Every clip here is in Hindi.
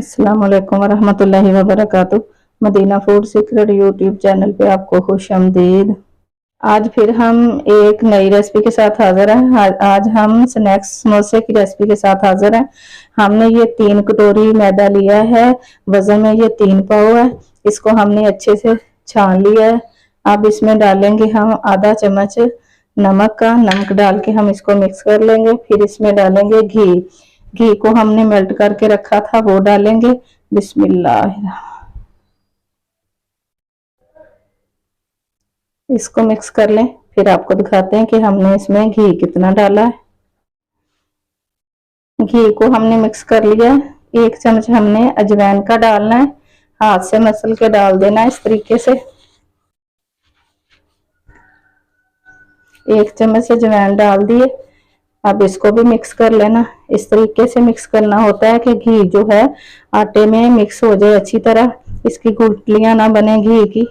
अस्सलाम वालेकुम वरहमतुल्लाहि वबरकातुह। Madina food secret YouTube channel पे आपको खुश आमदीद। आज फिर हम एक नई रेसिपी के साथ हाजिर हैं। आज हम स्नैक्स समोसे की रेसिपी के साथ हाजिर हैं। हमने ये 3 कटोरी मैदा लिया है, वजन में ये 3 पाव है। इसको हमने अच्छे से छान लिया है। अब इसमें डालेंगे हम आधा चम्मच नमक का। नमक डाल के हम इसको मिक्स कर लेंगे। फिर इसमें डालेंगे घी। घी को हमने मेल्ट करके रखा था वो डालेंगे। बिस्मिल्लाह। इसको मिक्स कर लें। फिर आपको दिखाते हैं कि हमने इसमें घी कितना डाला है। घी को हमने मिक्स कर लिया है। 1 चम्मच हमने अजवाइन का डालना है। हाथ से मसल के डाल देना है इस तरीके से। 1 चम्मच अजवाइन डाल दिए। अब इसको भी मिक्स कर लेना। इस तरीके से मिक्स करना होता है कि घी जो है आटे में मिक्स हो जाए अच्छी तरह, इसकी गुठलियां ना बने घी की।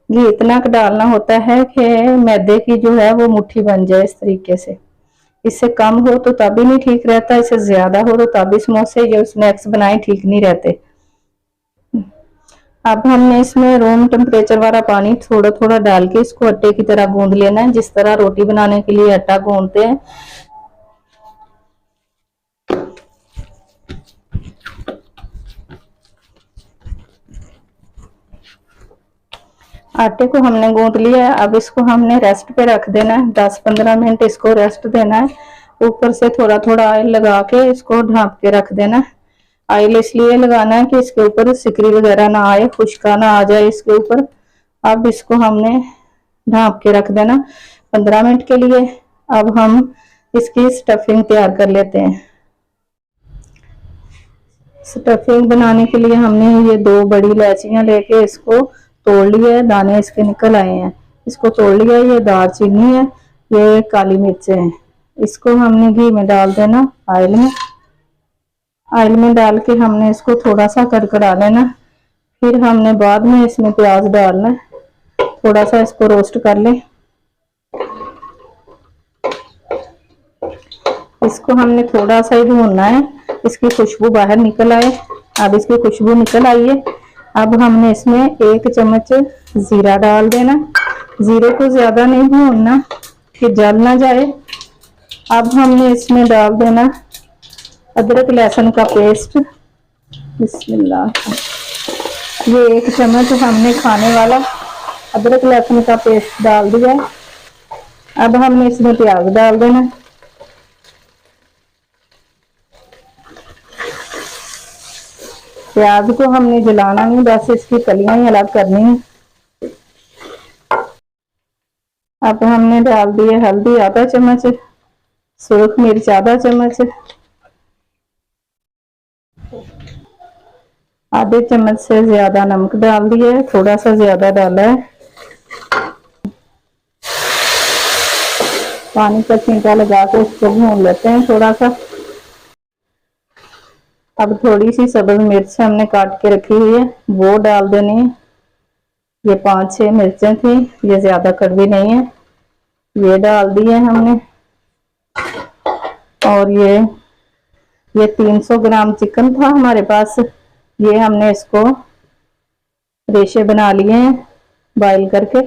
घी इतना डालना होता है कि मैदे की जो है वो मुट्ठी बन जाए इस तरीके से। इससे कम हो तो तभी नहीं ठीक रहता, इससे ज्यादा हो तो तभी समोसे या स्नैक्स बनाए ठीक नहीं रहते। अब हमने इसमें रूम टेम्परेचर वाला पानी थोड़ा थोड़ा डाल के इसको आटे की तरह गूंद लेना है, जिस तरह रोटी बनाने के लिए आटा गूंदते हैं। आटे को हमने गूंद लिया है। अब इसको हमने रेस्ट पे रख देना है। 10-15 मिनट इसको रेस्ट देना है। ऊपर से थोड़ा थोड़ा ऑयल लगा के इसको ढांप के रख देना है। ऑयल इसलिए लगाना है कि इसके ऊपर सिकरी वगैरह ना आए, खुशका ना आ जाए इसके ऊपर। अब इसको हमने ढांप के रख देना 15 मिनट के लिए। अब हम इसकी स्टफिंग तैयार कर लेते हैं। स्टफिंग बनाने के लिए हमने ये 2 बड़ी इलायचियां लेके इसको तोड़ लिया है। दाने इसके निकल आए हैं, इसको तोड़ लिया है। ये दालचीनी है, ये काली मिर्च है। इसको हमने घी में डाल देना, ऑयल में डाल के हमने इसको थोड़ा सा कड़कड़ा लेना। फिर हमने बाद में इसमें प्याज डालना है। थोड़ा सा इसको रोस्ट कर ले। इसको हमने थोड़ा सा ही भूनना है, इसकी खुशबू बाहर निकल आए। अब इसकी खुशबू निकल आई है। अब हमने इसमें 1 चम्मच जीरा डाल देना। जीरे को ज्यादा नहीं भूनना कि जल ना जाए। अब हमने इसमें डाल देना अदरक लहसुन का पेस्ट। बिस्मिल्लाह। ये 1 चम्मच हमने खाने वाला अदरक लहसुन का पेस्ट डाल दिया। अब हमने इसमें प्याज डाल देना। प्याज को हमने जलाना नहीं, बस इसकी कलियां ही अलग करनी है। अब हमने डाल दिए हल्दी आधा चम्मच, सूरख मिर्च आधा चम्मच, आधे चम्मच से ज्यादा नमक डाल दिया है, थोड़ा सा ज्यादा डाला है। पानी का छींटा लगा के इसको भून लेते हैं थोड़ा सा। अब थोड़ी सी सब्ज मिर्च हमने काट के रखी हुई है वो डाल देनी है। ये 5-6 मिर्चें थी, ये ज्यादा कड़वी नहीं है, ये डाल दिए हमने। और ये 300 ग्राम चिकन था हमारे पास, ये हमने इसको रेशे बना लिए हैं बॉईल करके,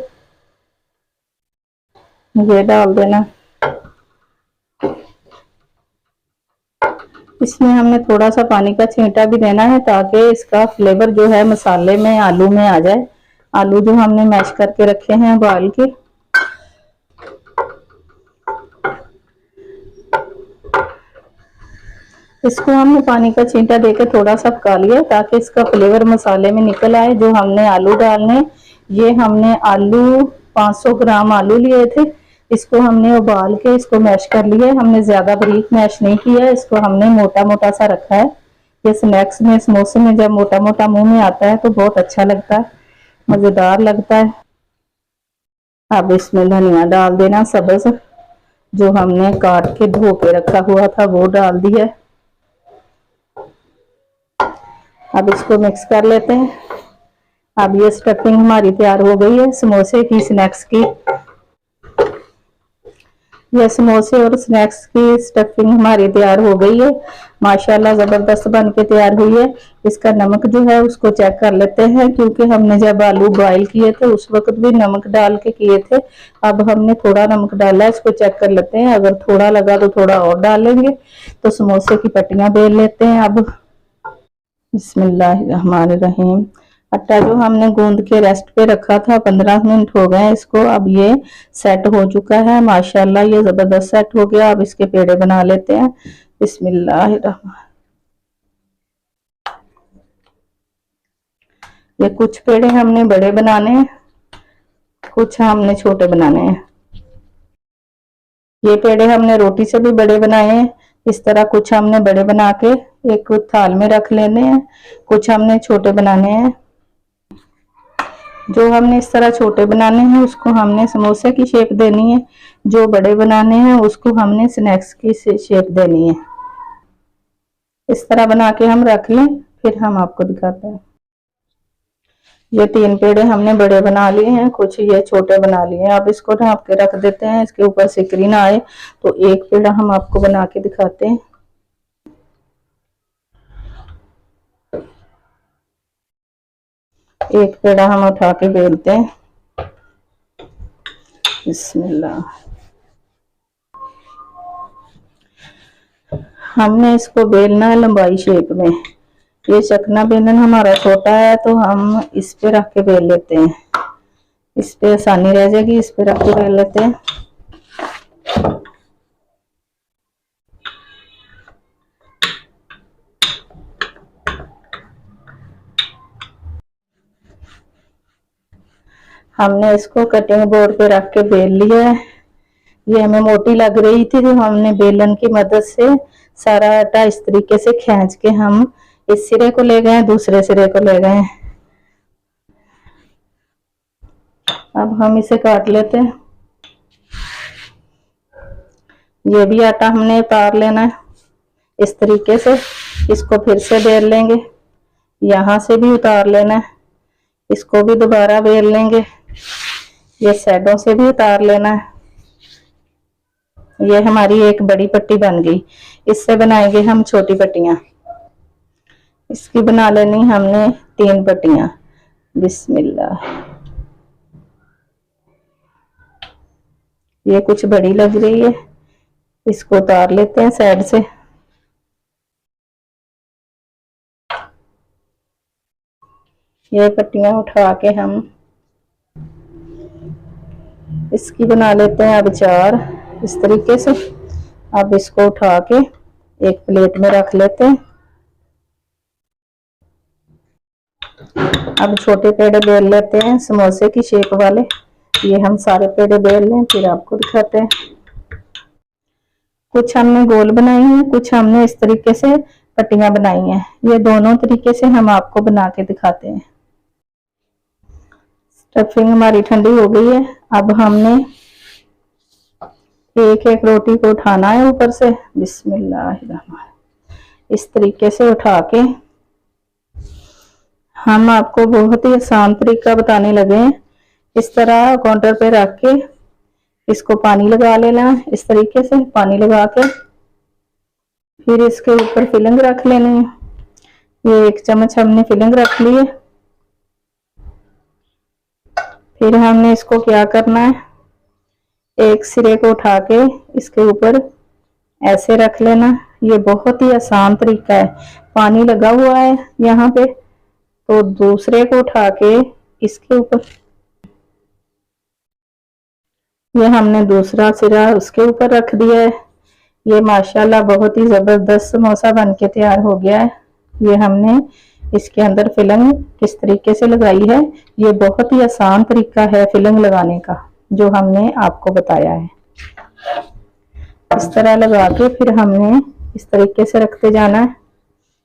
ये डाल देना। इसमें हमने थोड़ा सा पानी का छींटा भी देना है ताकि इसका फ्लेवर जो है मसाले में आलू में आ जाए। आलू जो हमने मैश करके रखे हैं बॉईल के, इसको हमने पानी का छींटा देकर थोड़ा सा पका लिया ताकि इसका फ्लेवर मसाले में निकल आए। जो हमने आलू डालने, ये हमने आलू 500 ग्राम आलू लिए थे। इसको हमने उबाल के इसको मैश कर लिया। हमने ज्यादा बारीक मैश नहीं किया, इसको हमने मोटा मोटा सा रखा है। ये स्नैक्स में समोसे में जब मोटा मोटा मुंह में आता है तो बहुत अच्छा लगता है, मजेदार लगता है। अब इसमें धनिया डाल देना सब्ज, जो हमने काट के धो के रखा हुआ था वो डाल दिया। अब इसको मिक्स कर लेते हैं। अब ये स्टफिंग हमारी तैयार हो गई है समोसे की, स्नैक्स की। ये समोसे और स्नैक्स की स्टफिंग हमारी तैयार हो गई है। माशाल्लाह जबरदस्त बन के तैयार हुई है। इसका नमक जो है उसको चेक कर लेते हैं, क्योंकि हमने जब आलू बॉईल किए थे उस वक्त भी नमक डाल के किए थे। अब हमने थोड़ा नमक डाला है, इसको चेक कर लेते हैं। अगर थोड़ा लगा तो थोड़ा और डालेंगे। तो समोसे की पट्टियां बेल लेते हैं अब। बिस्मिल्लाहिर्रहमानिर्रहीम। आटा जो हमने गूंद के रेस्ट पे रखा था, 15 मिनट हो गए इसको। अब ये सेट हो चुका है माशाल्लाह, ये जबरदस्त सेट हो गया। अब इसके पेड़े बना लेते हैं। बिस्मिल्लाहिर्रहमान। ये कुछ पेड़े हमने बड़े बनाने हैं, कुछ हमने छोटे बनाने हैं। ये पेड़े हमने रोटी से भी बड़े बनाए हैं। इस तरह कुछ हमने बड़े बना के एक थाल में रख लेने हैं, कुछ हमने छोटे बनाने हैं। जो हमने इस तरह छोटे बनाने हैं उसको हमने समोसे की शेप देनी है, जो बड़े बनाने हैं उसको हमने स्नैक्स की शेप देनी है। इस तरह बना के हम रख लें, फिर हम आपको दिखाते हैं। ये 3 पेड़े हमने बड़े बना लिए हैं, कुछ ये छोटे बना लिए हैं। अब इसको ढाँप के रख देते हैं, इसके ऊपर सिकरी ना आए। तो एक पेड़ा हम आपको बना के दिखाते हैं। एक पेड़ा हम उठा के बेलते हैं। बिस्मिल्लाह। हमने इसको बेलना है लंबाई शेप में। ये चकना बेलन हमारा छोटा है तो हम इस पे रख के बेल लेते हैं। इस पे आसानी रह जाएगी, इस पे रख के बेल लेते हैं। हमने इसको कटिंग बोर्ड पे रख के बेल लिया है। ये हमें मोटी लग रही थी तो हमने बेलन की मदद से सारा आटा इस तरीके से खींच के हम इस सिरे को ले गए, दूसरे सिरे को ले गए। अब हम इसे काट लेते हैं। ये भी आटा हमने उतार लेना है इस तरीके से। इसको फिर से बेल लेंगे, यहाँ से भी उतार लेना है, इसको भी दोबारा बेल लेंगे, ये साइडों से भी उतार लेना है। ये हमारी एक बड़ी पट्टी बन गई। इससे बनाएंगे हम छोटी पट्टियां। इसकी बना लेनी हमने 3 पट्टियां। बिस्मिल्लाह। ये कुछ बड़ी लग रही है, इसको उतार लेते हैं साइड से। ये पट्टियां उठा के हम इसकी बना लेते हैं अब 4 इस तरीके से। अब इसको उठा के एक प्लेट में रख लेते हैं। अब छोटे पेड़े बेल लेते हैं समोसे की शेप वाले। ये हम सारे पेड़े बेल लें, फिर आपको दिखाते हैं। कुछ हमने गोल बनाई हैं, कुछ हमने इस तरीके से पट्टियां बनाई हैं। ये दोनों तरीके से हम आपको बना के दिखाते हैं। स्टफिंग हमारी ठंडी हो गई है। अब हमने एक एक रोटी को उठाना है ऊपर से। बिस्मिल्लाह। इस तरीके से उठा के हम आपको बहुत ही आसान तरीका बताने लगे हैं। इस तरह काउंटर पे रख के इसको पानी लगा लेना, इस तरीके से पानी लगा के फिर इसके ऊपर फिलिंग रख लेनी है। ये 1 चम्मच हमने फिलिंग रख ली है। फिर हमने इसको क्या करना है, एक सिरे को उठा के इसके ऊपर ऐसे रख लेना। ये बहुत ही आसान तरीका है। पानी लगा हुआ है यहाँ पे, तो दूसरे को उठा के इसके ऊपर, ये हमने दूसरा सिरा उसके ऊपर रख दिया है। ये माशाल्लाह बहुत ही जबरदस्त समोसा बन के तैयार हो गया है। ये हमने इसके अंदर फिलिंग किस तरीके से लगाई है, ये बहुत ही आसान तरीका है फिलिंग लगाने का जो हमने आपको बताया है। इस तरह लगा के फिर हमने इस तरीके से रखते जाना है।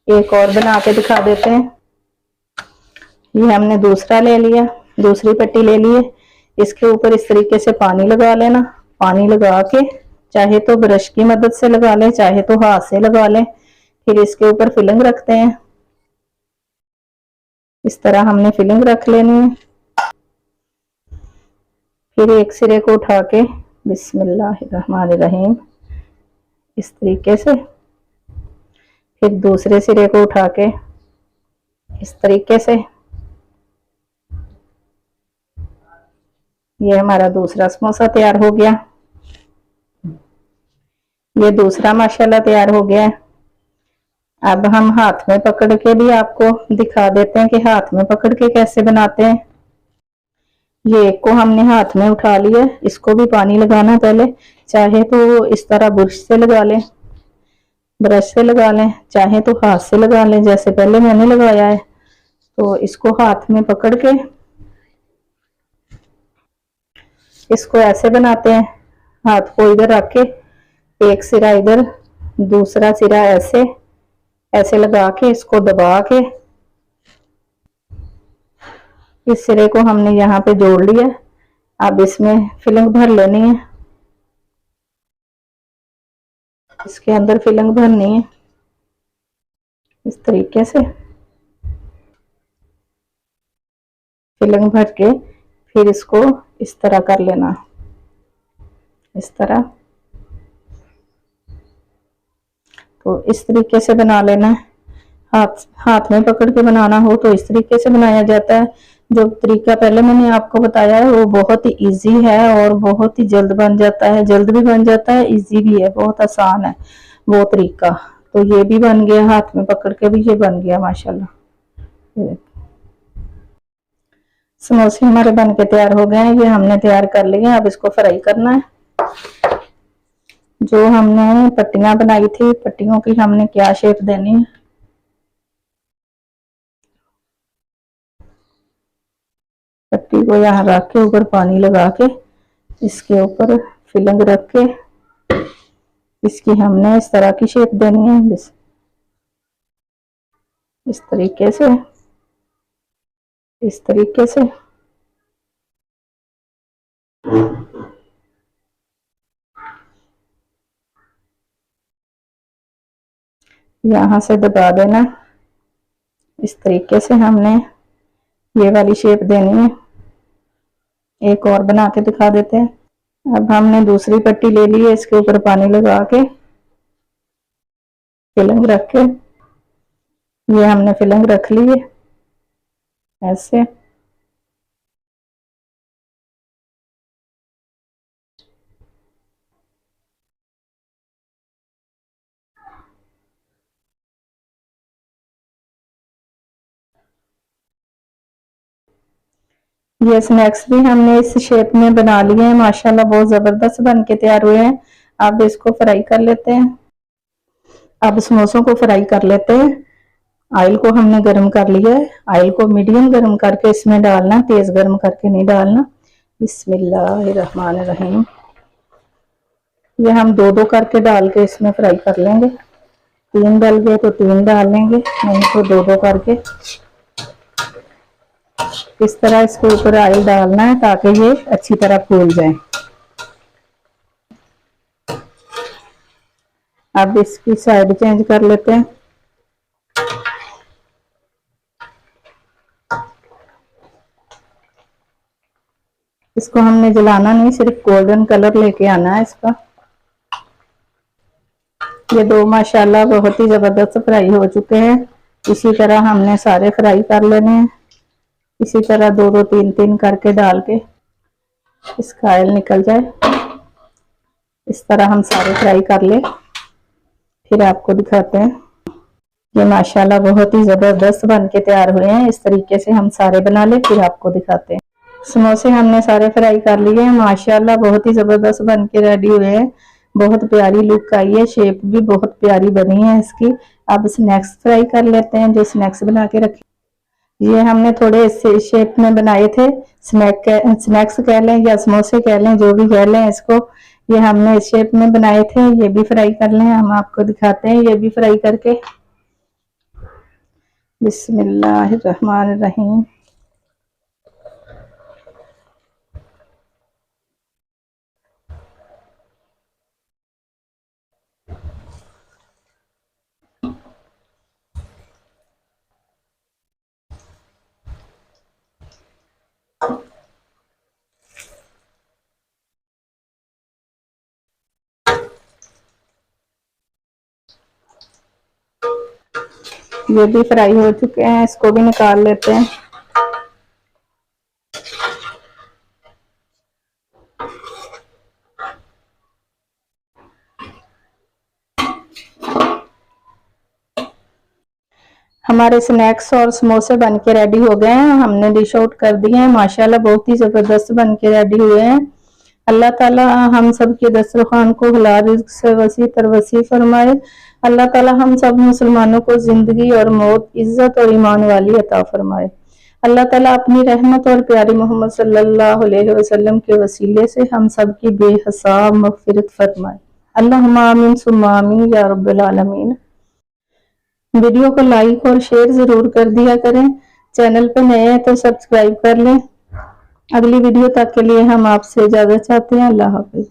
एक और बना के दिखा देते हैं। ये हमने दूसरा ले लिया, दूसरी पट्टी ले ली है। इसके ऊपर इस तरीके से पानी लगा लेना। पानी लगा के चाहे तो ब्रश की मदद से लगा लें, चाहे तो हाथ से लगा लें। फिर इसके ऊपर फिलिंग रखते हैं। इस तरह हमने फिलिंग रख लेनी है। फिर एक सिरे को उठा के बिस्मिल्लाहिर्रहमानिर्रहीम। इस तरीके से फिर दूसरे सिरे को उठा के इस तरीके से, ये हमारा दूसरा समोसा तैयार हो गया। ये दूसरा माशाल्लाह तैयार हो गया है। अब हम हाथ में पकड़ के भी आपको दिखा देते हैं कि हाथ में पकड़ के कैसे बनाते हैं। ये एक को हमने हाथ में उठा लिया, इसको भी पानी लगाना पहले, चाहे तो इस तरह ब्रश से लगा लें, चाहे तो हाथ से लगा लें जैसे पहले मैंने लगाया है। तो इसको हाथ में पकड़ के इसको ऐसे बनाते हैं, हाथ को इधर रख के एक सिरा इधर, दूसरा सिरा ऐसे ऐसे लगा के इसको दबा के इस सिरे को हमने यहाँ पे जोड़ लिया। अब इसमें फिलिंग भर लेनी है, इसके अंदर फिलिंग भरनी है इस तरीके से। फिलिंग भर के फिर इसको इस तरह कर लेना, इस तरह। तो इस तरीके से बना लेना है। हाथ में पकड़ के बनाना हो तो इस तरीके से बनाया जाता है। जो तरीका पहले मैंने आपको बताया है वो बहुत ही इजी है और बहुत ही जल्द बन जाता है, जल्द भी बन जाता है, इजी भी है, बहुत आसान है वो तरीका। तो ये भी बन गया, हाथ में पकड़ के भी ये बन गया माशाल्लाह। समोसे हमारे बन के तैयार हो गए हैं, ये हमने तैयार कर लिए। अब इसको फ्राई करना है। जो हमने पट्टियां बनाई थी, पट्टियों की हमने क्या शेप देनी है, पट्टी को यहाँ रख के ऊपर पानी लगा के इसके ऊपर फिलिंग रख के इसकी हमने इस तरह की शेप देनी है, इस तरीके से, इस तरीके से। यहाँ से दबा देना, इस तरीके से हमने ये वाली शेप देनी है। एक और बना के दिखा देते हैं। अब हमने दूसरी पट्टी ले ली है, इसके ऊपर पानी लगा के फिलिंग रख के, ये हमने फिलिंग रख ली है ऐसे। ये स्नैक्स भी हमने इस शेप में बना लिए हैं माशाल्लाह, बहुत जबरदस्त बन के तैयार हुए हैं। अब इसको फ्राई कर लेते हैं। अब समोसों को फ्राई कर लेते हैं। ऑयल को हमने गर्म कर लिया है, ऑयल को मीडियम गर्म करके इसमें डालना, तेज गर्म करके नहीं डालना। बिस्मिल्लाहिर्रहमानिर्रहीम। ये हम दो दो करके डाल के इसमें फ्राई कर लेंगे। तीन डल गए तो तीन डाल लेंगे, नहीं तो दो दो करके इस तरह इसके ऊपर ऑयल डालना है ताकि ये अच्छी तरह फूल जाए। अब इसकी साइड चेंज कर लेते हैं। इसको हमने जलाना नहीं, सिर्फ गोल्डन कलर लेके आना है इसका। ये दो माशाल्लाह बहुत ही जबरदस्त फ्राई हो चुके हैं। इसी तरह हमने सारे फ्राई कर लेने हैं, इसी तरह दो दो तीन तीन करके डाल के इसका ऑयल निकल जाए। इस तरह हम सारे फ्राई कर ले, फिर आपको दिखाते हैं। ये माशाल्लाह बहुत ही जबरदस्त बन के तैयार हुए हैं। इस तरीके से हम सारे बना ले, फिर आपको दिखाते हैं। समोसे हमने सारे फ्राई कर लिए हैं माशाल्लाह, बहुत ही जबरदस्त बन के रेडी हुए हैं। बहुत प्यारी लुक आई है, शेप भी बहुत प्यारी बनी है इसकी। अब स्नैक्स फ्राई कर लेते हैं, जो स्नैक्स बना के रखे। ये हमने थोड़े इस शेप में बनाए थे, स्नैक्स कह लें या समोसे कह लें, जो भी कह लें इसको। ये हमने इस शेप में बनाए थे, ये भी फ्राई कर लें, हम आपको दिखाते हैं ये भी फ्राई करके। बिस्मिल्लाहिर्रहमानिर्रहीम। ये भी फ्राई हो चुके हैं, इसको भी निकाल लेते हैं। हमारे स्नैक्स और समोसे बन के रेडी हो गए हैं, हमने डिश आउट कर दिए हैं। माशाल्लाह बहुत ही जबरदस्त बन के रेडी हुए हैं। अल्लाह ताला हम सब के दस्तरखान को हलाल रिज़्क से वसी तर वसी फरमाए। अल्लाह ताला हम सब मुसलमानों को जिंदगी और मौत, इज्जत और ईमान वाली अता फरमाए। अल्लाह ताला अपनी रहमत और प्यारी मोहम्मद सल्लल्लाहु अलैहि वसल्लम के वसीले से हम सब की बेहिसाब मग़फ़िरत फरमाए। अल्लाहुम्मा आमीन सुम्मा आमीन या रब्बल आलमीन। वीडियो को लाइक और शेयर जरूर कर दिया करें। चैनल पर नए हैं तो सब्सक्राइब कर लें। अगली वीडियो तक के लिए हम आपसे इजाजत चाहते हैं। अल्लाह हाफिज।